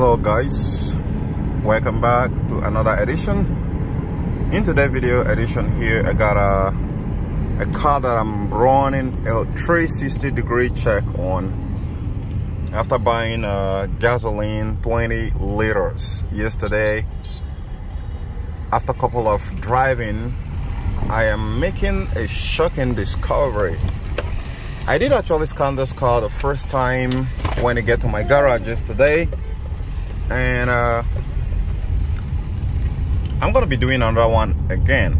Hello guys, welcome back to another edition. In today's video edition here, I got a car that I'm running a 360-degree check on after buying gasoline 20 liters yesterday. After a couple of driving, I am making a shocking discovery. I did actually scan this car the first time when I get to my garage yesterday, and I'm gonna be doing another one again.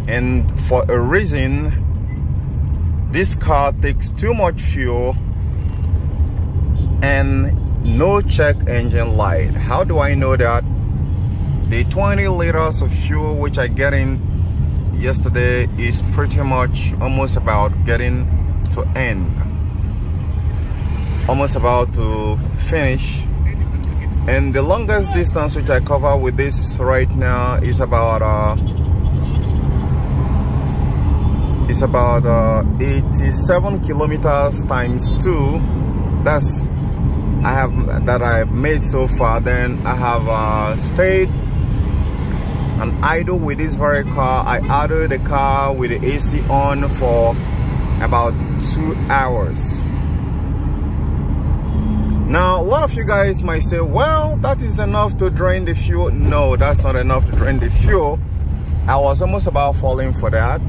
And for a reason, this car takes too much fuel and no check engine light. How do I know that? The 20 liters of fuel which I get in yesterday is pretty much almost about getting to end, almost about to finish. And the longest distance which I cover with this right now is about 87 kilometers times 2. That's I've made so far. Then I have stayed and idle with this very car. I idled the car with the AC on for about 2 hours. Now, a lot of you guys might say, well, that is enough to drain the fuel. No, that's not enough to drain the fuel. I was almost about falling for that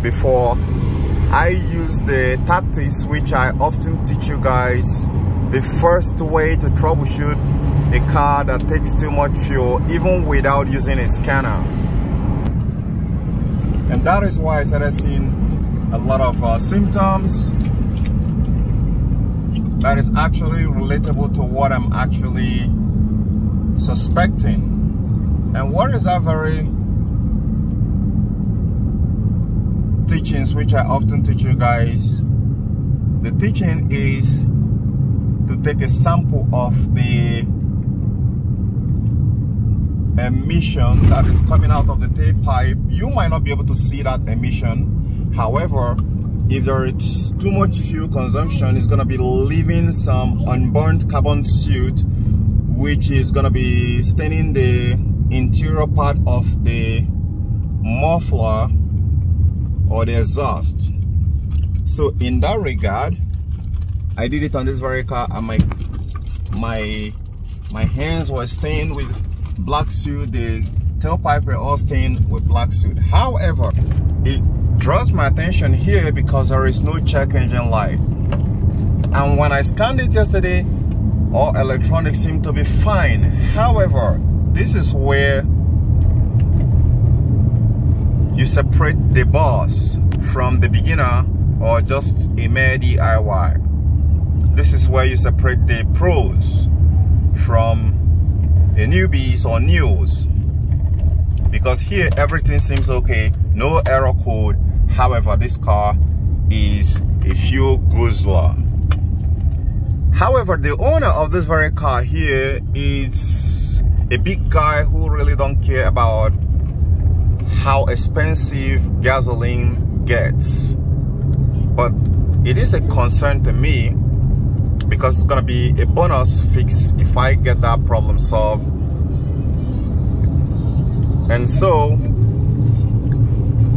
before I use the tactics which I often teach you guys. The first way to troubleshoot a car that takes too much fuel, even without using a scanner. And that is why I started seeing a lot of symptoms that is actually relatable to what I'm actually suspecting. And what is that very teachings which I often teach you guys? The teaching is to take a sample of the emission that is coming out of the tailpipe. You might not be able to see that emission. However, if there is too much fuel consumption, it's going to be leaving some unburnt carbon soot, which is going to be staining the interior part of the muffler or the exhaust. So in that regard, I did it on this very car, and my hands were stained with black soot. The tailpipe were all stained with black soot. However, it draws my attention here because there is no check engine light. And when I scanned it yesterday, all electronics seem to be fine. However, this is where you separate the boss from the beginner or just a mere DIY. This is where you separate the pros from the newbies or news, because here everything seems okay, no error code. However, this car is a fuel guzzler. However, the owner of this very car here is a big guy who really don't care about how expensive gasoline gets. But it is a concern to me, because it's gonna be a bonus fix if I get that problem solved. And so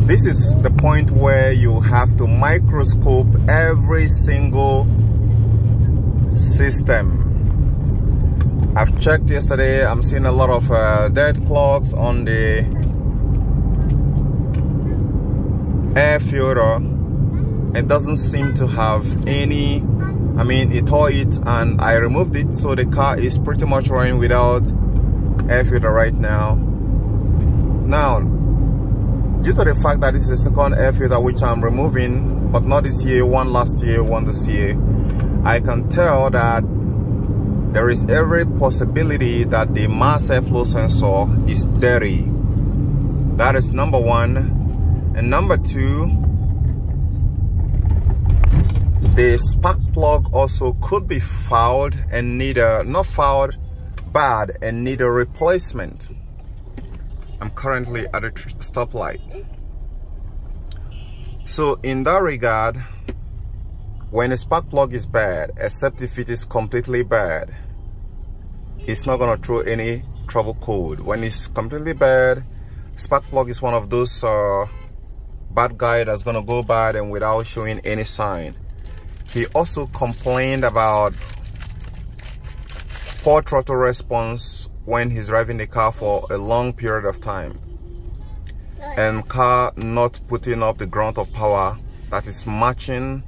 this is the point where you have to microscope every single system. I've checked yesterday. I'm seeing a lot of dead clogs on the air filter. It doesn't seem to have any. I mean, it tore it and I removed it, so the car is pretty much running without air filter right now. Now, due to the fact that this is the second air filter which I'm removing, but not this year, one last year, one this year, I can tell that there is every possibility that the mass airflow sensor is dirty. That is number one. And number two, the spark plug also could be fouled and need a, not fouled, bad, and need a replacement. I'm currently at a stoplight. So in that regard, when a spark plug is bad, except if it is completely bad, it's not gonna throw any trouble code. When it's completely bad, spark plug is one of those bad guy that's gonna go bad and without showing any sign. He also complained about poor throttle response when he's driving the car for a long period of time, and car not putting up the grunt of power that is matching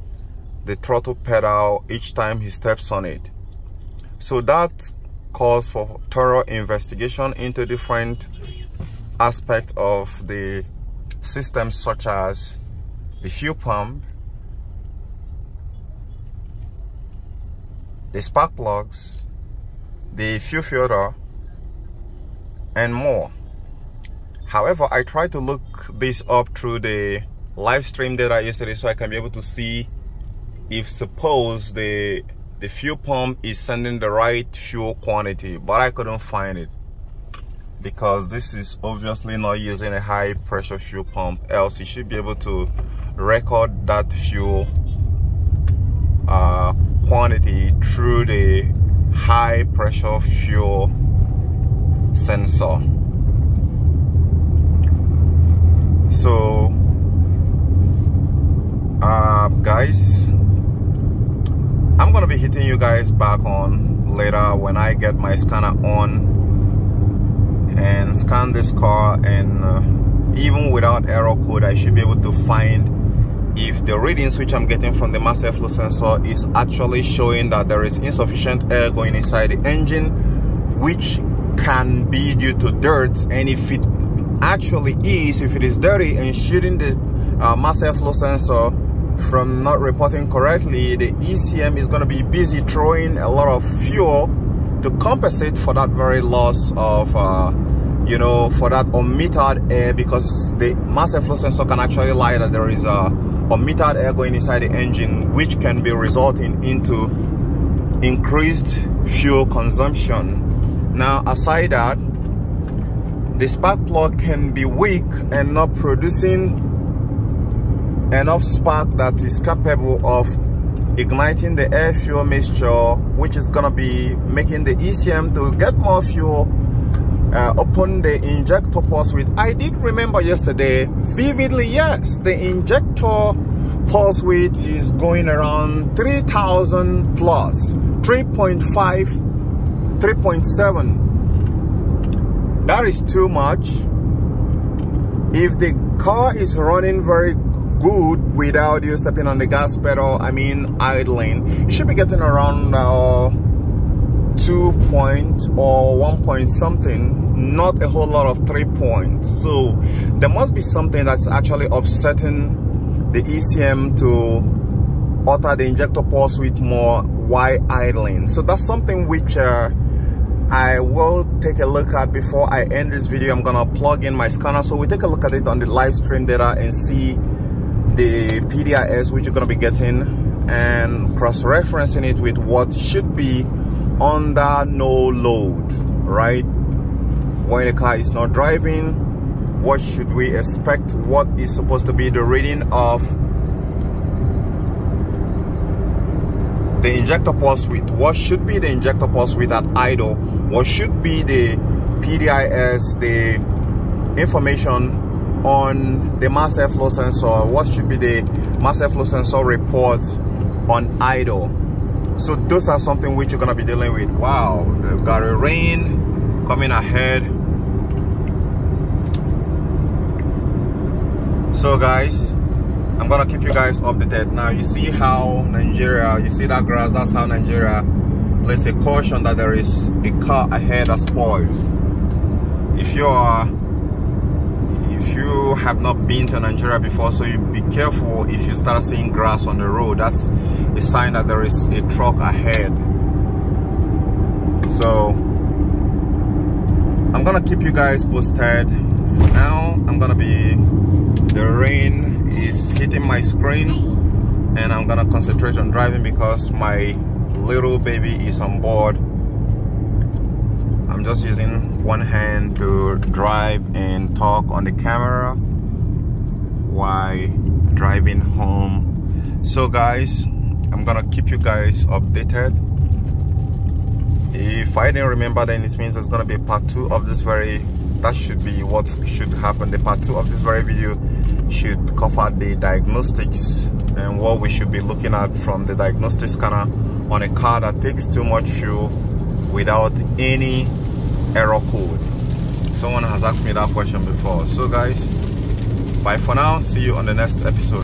the throttle pedal each time he steps on it. So that calls for thorough investigation into different aspects of the system, such as the fuel pump, the spark plugs, the fuel filter, and more. However, I tried to look this up through the live stream data yesterday so I can be able to see if suppose the fuel pump is sending the right fuel quantity, but I couldn't find it because this is obviously not using a high pressure fuel pump, else it should be able to record that fuel quantity through the high pressure fuel sensor. So guys, I'm gonna be hitting you guys back on later when I get my scanner on and scan this car, and even without error code I should be able to find if the readings which I'm getting from the mass airflow sensor is actually showing that there is insufficient air going inside the engine, which can be due to dirt. And if it actually is, if it is dirty and shooting the mass airflow sensor from not reporting correctly, the ECM is going to be busy throwing a lot of fuel to compensate for that very loss of you know, for that unmetered air, because the mass airflow sensor can actually lie that there is unmetered air going inside the engine, which can be resulting into increased fuel consumption. Now, aside that, the spark plug can be weak and not producing enough spark that is capable of igniting the air fuel mixture, which is gonna be making the ECM to get more fuel upon the injector pulse width. I did remember yesterday vividly, yes, the injector pulse width is going around 3,000 plus, 3.5, 3.7. That is too much. If the car is running very good without you stepping on the gas pedal, I mean idling, you should be getting around 2 point or 1 point something, not a whole lot of 3 points. So there must be something that's actually upsetting the ECM to alter the injector pulse width more while idling. So that's something which I will take a look at before I end this video. I'm gonna plug in my scanner so we take a look at it on the live stream data and see the PDIS which you're gonna be getting, and cross-referencing it with what should be under no load, right? When the car is not driving, what should we expect? What is supposed to be the reading of the injector pulse width? What should be the injector pulse width at idle? What should be the PDIS, the information on the mass airflow sensor? What should be the mass airflow sensor report on idle? So those are something which you're gonna be dealing with. Wow, we've got a rain coming ahead. So guys, I'm gonna keep you guys updated. Now you see how Nigeria, you see that grass, that's how Nigeria place a caution that there is a car ahead that spoils. If you have not been to Nigeria before, so you be careful if you start seeing grass on the road. That's a sign that there is a truck ahead. So I'm gonna keep you guys posted. For now, the rain is hitting my screen and I'm gonna concentrate on driving because my little baby is on board. I'm just using one hand to drive and talk on the camera while driving home. So guys, I'm gonna keep you guys updated. If I didn't remember, then it means there's going to be part 2 of this that should be what should happen. The part 2 of this very video should cover the diagnostics and what we should be looking at from the diagnostic scanner on a car that takes too much fuel without any error code. Someone has asked me that question before. So guys, bye for now. See you on the next episode.